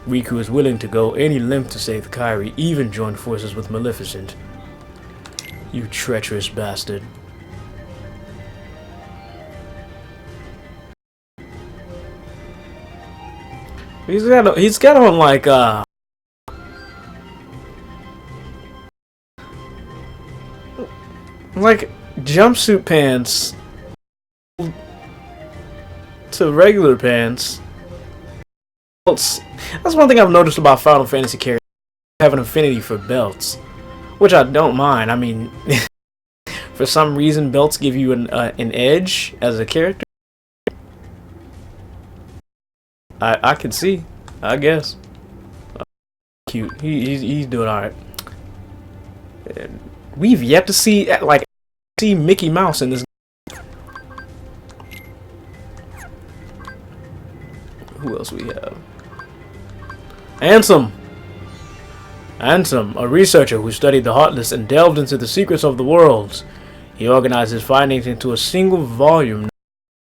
Riku is willing to go any length to save Kairi, even join forces with Maleficent. You treacherous bastard. He's got on like jumpsuit pants to regular pants. Belts. That's one thing I've noticed about Final Fantasy characters. Have an affinity for belts, which I don't mind. I mean, for some reason, belts give you an edge as a character. I can see. I guess. Cute. He's doing all right. We've yet to see Mickey Mouse in this. Who else we have? Ansem, a researcher who studied the Heartless and delved into the secrets of the worlds. He organized his findings into a single volume,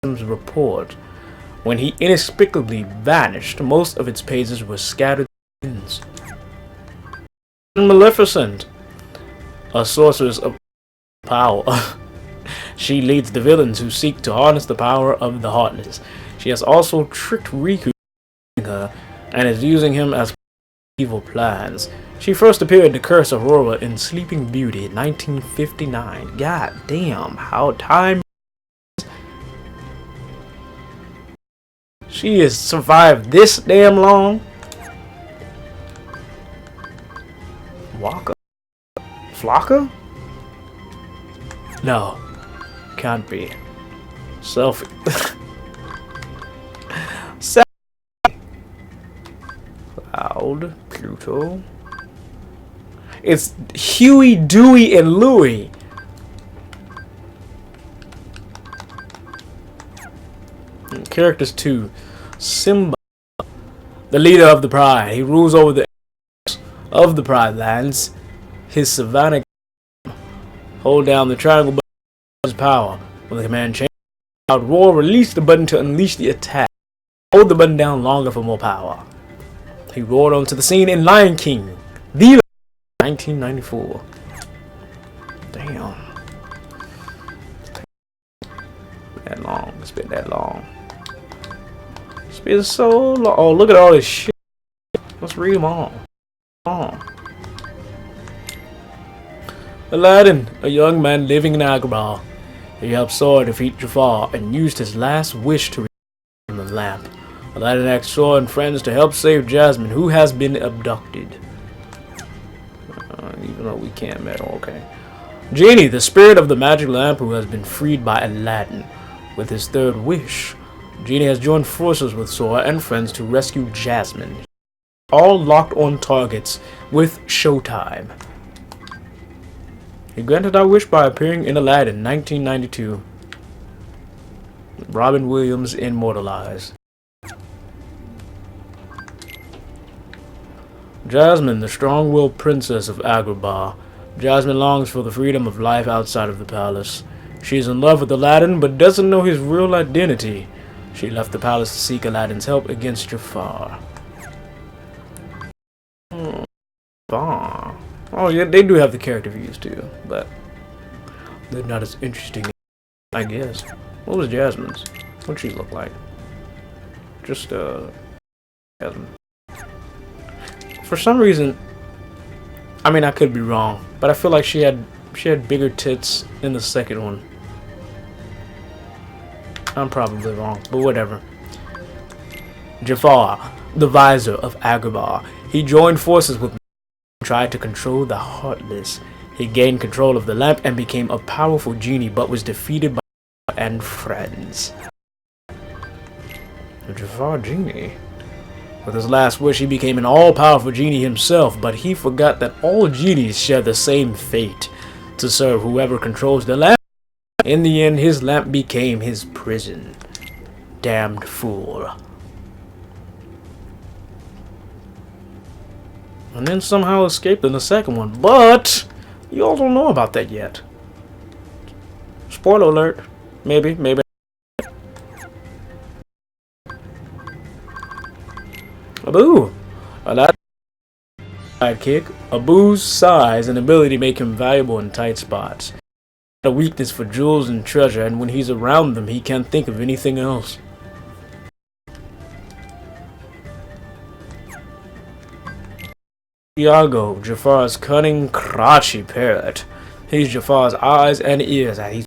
Ansem's report. When he inexplicably vanished, most of its pages were scattered winds. Maleficent, a sorceress of power. She leads the villains who seek to harness the power of the Heartless. She has also tricked Riku her and is using him as evil plans. She first appeared in The Curse of Aurora in Sleeping Beauty in 1959. God damn, how time. She has survived this damn long. Waka? Flocka? No. Can't be. Selfie. Cloud. Pluto. It's Huey, Dewey, and Louie. Characters 2. Simba, the leader of the Pride. He rules over the of the Pride lands. His savannah. Hold down the triangle button for his power. When the command changes, loud roar, release the button to unleash the attack. Hold the button down longer for more power. He roared onto the scene in Lion King, the 1994. Damn. That long. It's been that long. It's been so long. Oh, look at all this shit. Let's read them all. Aladdin, a young man living in Agrabah. He helped Sora defeat Jafar and used his last wish to retrieve the lamp. Aladdin asked Sora and friends to help save Jasmine, who has been abducted. Even though we can't meddle, okay. Genie, the spirit of the magic lamp who has been freed by Aladdin. With his third wish, Genie has joined forces with Sora and friends to rescue Jasmine. All locked on targets with Showtime. He granted our wish by appearing in Aladdin 1992. Robin Williams immortalized. Jasmine, the strong-willed princess of Agrabah. Jasmine longs for the freedom of life outside of the palace. She is in love with Aladdin, but doesn't know his real identity. She left the palace to seek Aladdin's help against Jafar. Oh yeah, they do have the character views too, but they're not as interesting, I guess. What was Jasmine's? What'd she look like? Just Jasmine. For some reason, I mean, I could be wrong, but I feel like she had bigger tits in the second one. I'm probably wrong, but whatever. Jafar, the Visor of Agrabah. He joined forces with tried to control the Heartless. He gained control of the lamp and became a powerful genie, but was defeated by and friends. The Jafar genie. With his last wish, he became an all-powerful genie himself, but he forgot that all genies share the same fate, to serve whoever controls the lamp. In the end, his lamp became his prison. Damned fool. And then somehow escaped in the second one, but you all don't know about that yet. Spoiler alert. Maybe. Boo! A that sidekick, Abu's size and ability make him valuable in tight spots. A weakness for jewels and treasure, and when he's around them, he can't think of anything else. Iago, Jafar's cunning, crotchy parrot. He's Jafar's eyes and ears as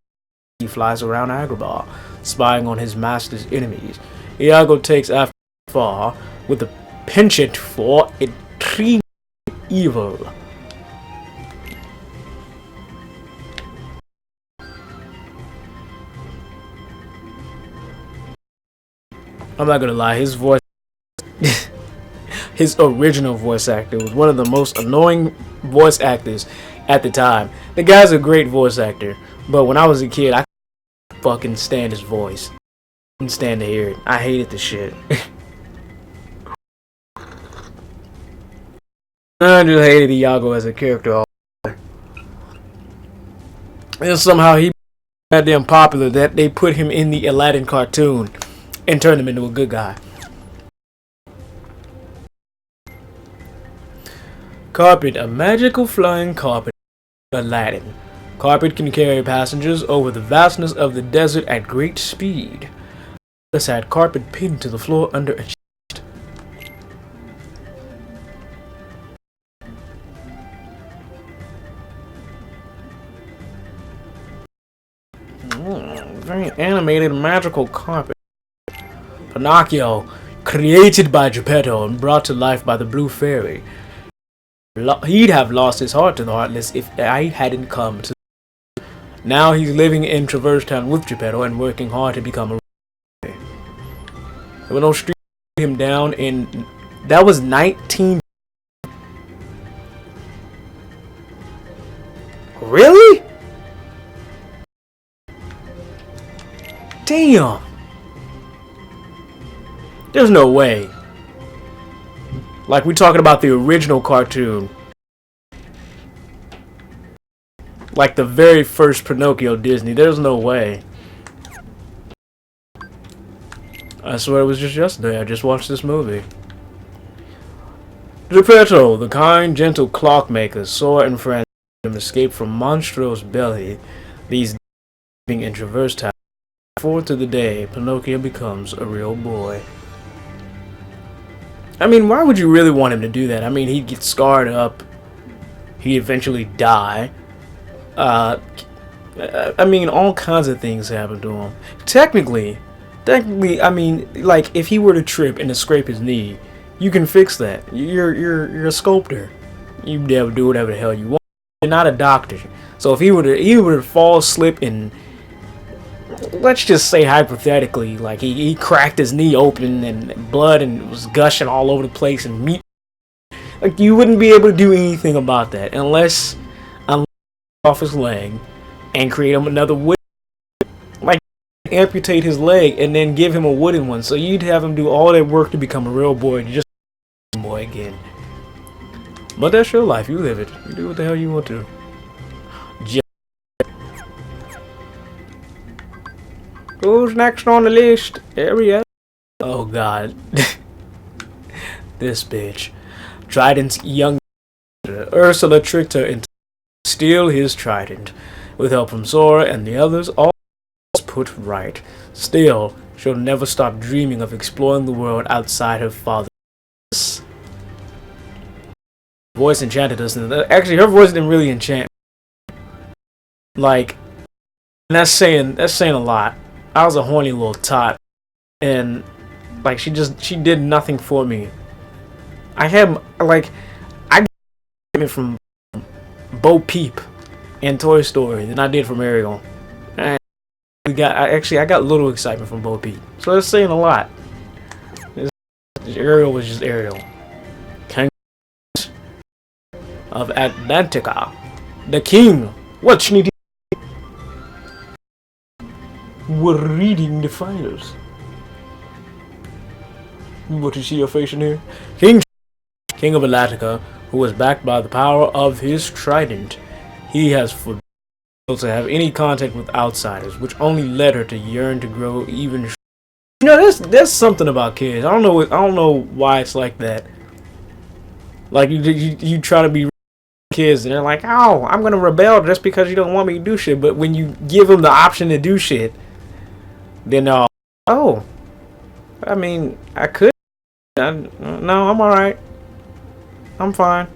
he flies around Agrabah, spying on his master's enemies. Iago takes after Jafar with a penchant for extreme evil. I'm not gonna lie, his voice, his original voice actor was one of the most annoying voice actors at the time. The guy's a great voice actor, but when I was a kid, I couldn't fucking stand his voice. I couldn't stand to hear it. I hated the shit. I just hated Iago as a character. And somehow he got damn popular that they put him in the Aladdin cartoon and turned him into a good guy. Carpet, a magical flying carpet. Aladdin. Carpet can carry passengers over the vastness of the desert at great speed. This had carpet pinned to the floor under a chest. Very animated magical carpet. Pinocchio, created by Geppetto and brought to life by the Blue Fairy. He'd have lost his heart to the Heartless if I hadn't come to. Now he's living in Traverse Town with Geppetto and working hard to become a. There were no streets to him down in. That was 19. Really? Damn. There's no way. Like, we're talking about the original cartoon. Like the very first Pinocchio Disney. There's no way. I swear it was just yesterday. I just watched this movie. Geppetto, the kind, gentle clockmaker, saw and friends him escape from Monstro's belly. These living in Traverse Town. Forward to the day Pinocchio becomes a real boy. I mean, why would you really want him to do that? I mean, he'd get scarred up. He'd eventually die. I mean, all kinds of things happen to him. Technically, I mean, like, if he were to trip and to scrape his knee, you can fix that. You're a sculptor. You'd be able to do whatever the hell you want. You're not a doctor. So if he were to fall, slip, and let's just say hypothetically, like he cracked his knee open and blood and was gushing all over the place and meat, like, you wouldn't be able to do anything about that unless off his leg and create him another wood, like amputate his leg and then give him a wooden one. So you'd have him do all that work to become a real boy and just a boy again. But that's your life. You live it. You do what the hell you want to. Who's next on the list? Area. Oh god. This bitch. Trident's young Ursula tricked her into steal his trident. With help from Sora and the others, all was put right. Still, she'll never stop dreaming of exploring the world outside her father's. Voice enchanted us. Actually, her voice didn't really enchant. Like, that's saying a lot. I was a horny little tot, and like she did nothing for me. I got it from Bo Peep and Toy Story than I did from Ariel. I got little excitement from Bo Peep, so that's saying a lot. Ariel was just Ariel. King of Atlantica, the king. What you need? We're reading the files. What you see your face in here? King of Atlantica, who was backed by the power of his trident. He has forbidden to have any contact with outsiders, which only led her to yearn to grow even. You know, there's something about kids. I don't know why it's like that. Like you try to be kids and they're like, oh, I'm gonna rebel just because you don't want me to do shit. But when you give them the option to do shit, then oh, I mean, I could. No, I'm all right. I'm fine.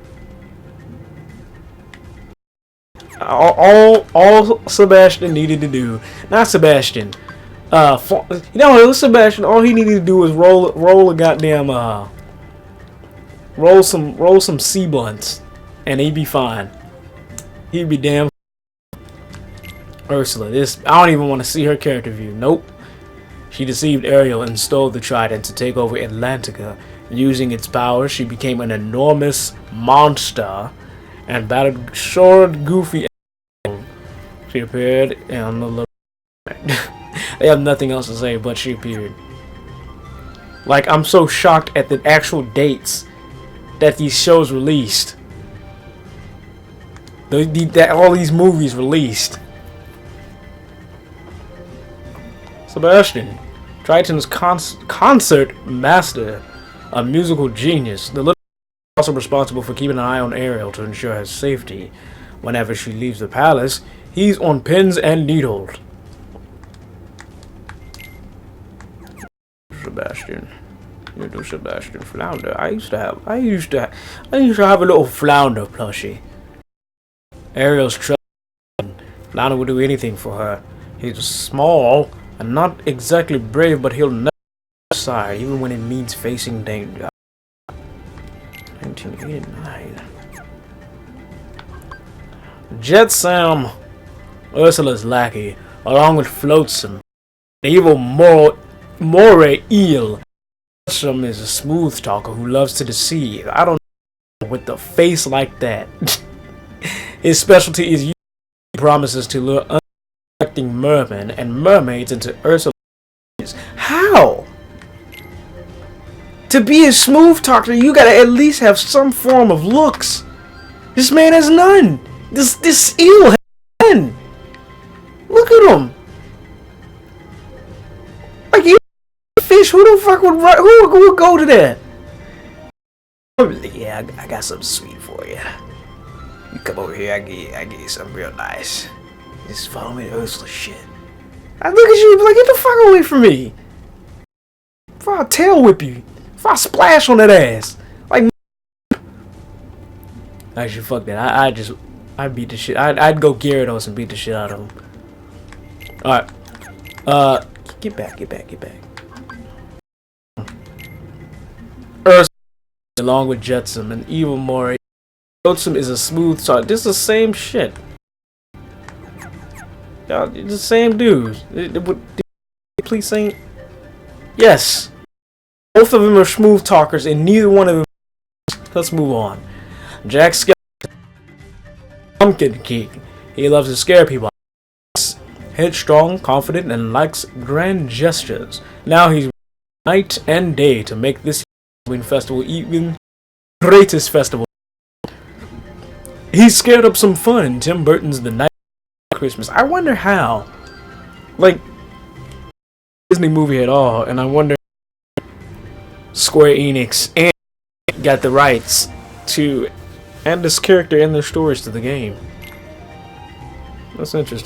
All Sebastian needed to do, not Sebastian. You know, it was Sebastian. All he needed to do was roll a goddamn roll some sea blunts, and he'd be fine. He'd be damn. Ursula, I don't even want to see her character view. Nope. She deceived Ariel and stole the trident to take over Atlantica. Using its powers, she became an enormous monster and battled short, goofy. She appeared on the. They have nothing else to say, but she appeared. Like, I'm so shocked at the actual dates that these shows released. That all these movies released. Sebastian, Triton's concert master, a musical genius. The little is also responsible for keeping an eye on Ariel to ensure her safety. Whenever she leaves the palace, he's on pins and needles. Sebastian, little Sebastian Flounder. I used to have a little Flounder plushie. Ariel's trust. Flounder would do anything for her. He's small and not exactly brave, but he'll never side, even when it means facing danger. 1989. Jet Sam, Ursula's lackey, along with Flotsam, the evil Moray Eel. Flotsam is a smooth talker who loves to deceive. I don't know with the face like that. His specialty is using promises to lure unsuspecting mermen and mermaids into Ursula's. How? To be a smooth talker, you gotta at least have some form of looks. This man has none. This eel has none. Look at him. Like, you fish, who the fuck would go to that? Yeah, I got something sweet for you. You come over here, I give you something real nice. Just follow me to Ursula shit. I look at you and be like, get the fuck away from me. If I tail whip you. If I splash on that ass. Like, actually, fuck that. I'd beat the shit. I'd go Gyarados and beat the shit out of him. Alright. Get back. Ursula, along with Jetsam and Evil Mori. Jetsam is a smooth talker. This is the same shit. Y'all, the same dudes. Please say. Yes. Both of them are smooth talkers, and neither one of them. Let's move on. Jack Skellington, Pumpkin King. He loves to scare people. Headstrong, confident, and likes grand gestures. Now he's night and day to make this Halloween festival even greatest festival. He scared up some fun in Tim Burton's The Night of Christmas. I wonder how. Like, Disney movie at all, and I wonder Square Enix and got the rights to add this character and their stories to the game. That's interesting.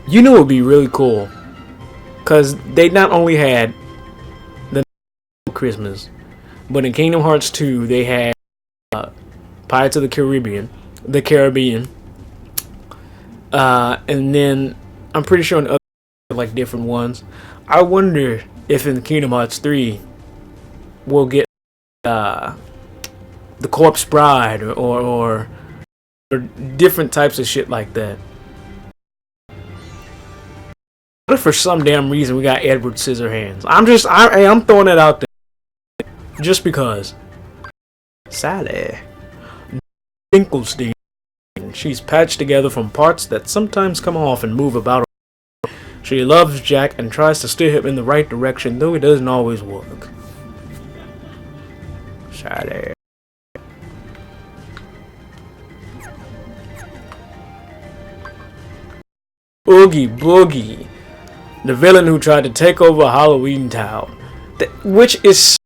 You know it would be really cool, because they not only had the Christmas, but in Kingdom Hearts 2 they had Pirates of the Caribbean, and then I'm pretty sure in other like different ones. I wonder if in Kingdom Hearts 3 we'll get the Corpse Bride or different types of shit like that. What if for some damn reason we got Edward Scissorhands? I'm throwing it out there just because. Sally Finkelstein. She's patched together from parts that sometimes come off and move about. She loves Jack and tries to steer him in the right direction, though it doesn't always work. Sally. Oogie Boogie, the villain who tried to take over Halloween Town, which is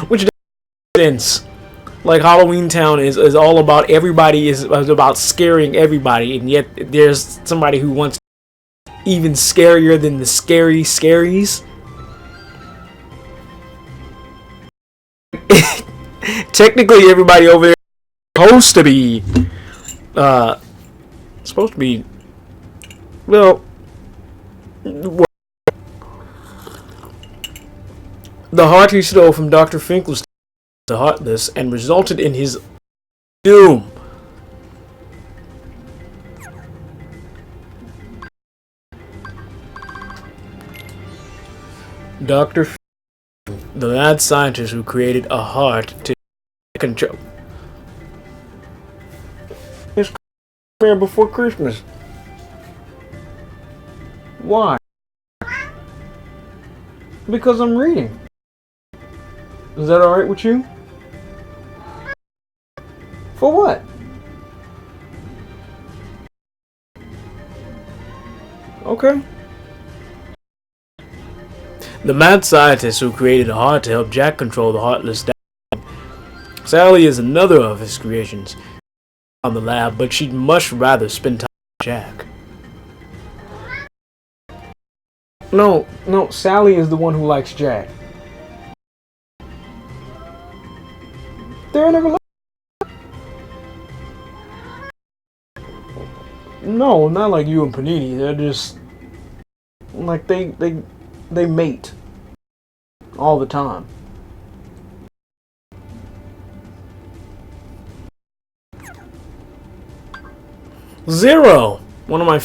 which doesn't make sense. Like Halloween Town is all about everybody is about scaring everybody, and yet there's somebody who wants even scarier than the scary scaries. Technically, everybody over there is supposed to be, well, the heart he stole from Dr. Finkelstein to Heartless and resulted in his doom. Dr. The mad scientist who created a heart to control. It's here before Christmas. Why? Because I'm reading. Is that alright with you? For what? Okay. The mad scientist who created a heart to help Jack control the Heartless died. Sally is another of his creations on the lab, but she'd much rather spend time with Jack. No, Sally is the one who likes Jack. They're never. No, not like you and Panini. They're just like they mate all the time. Zero, one of my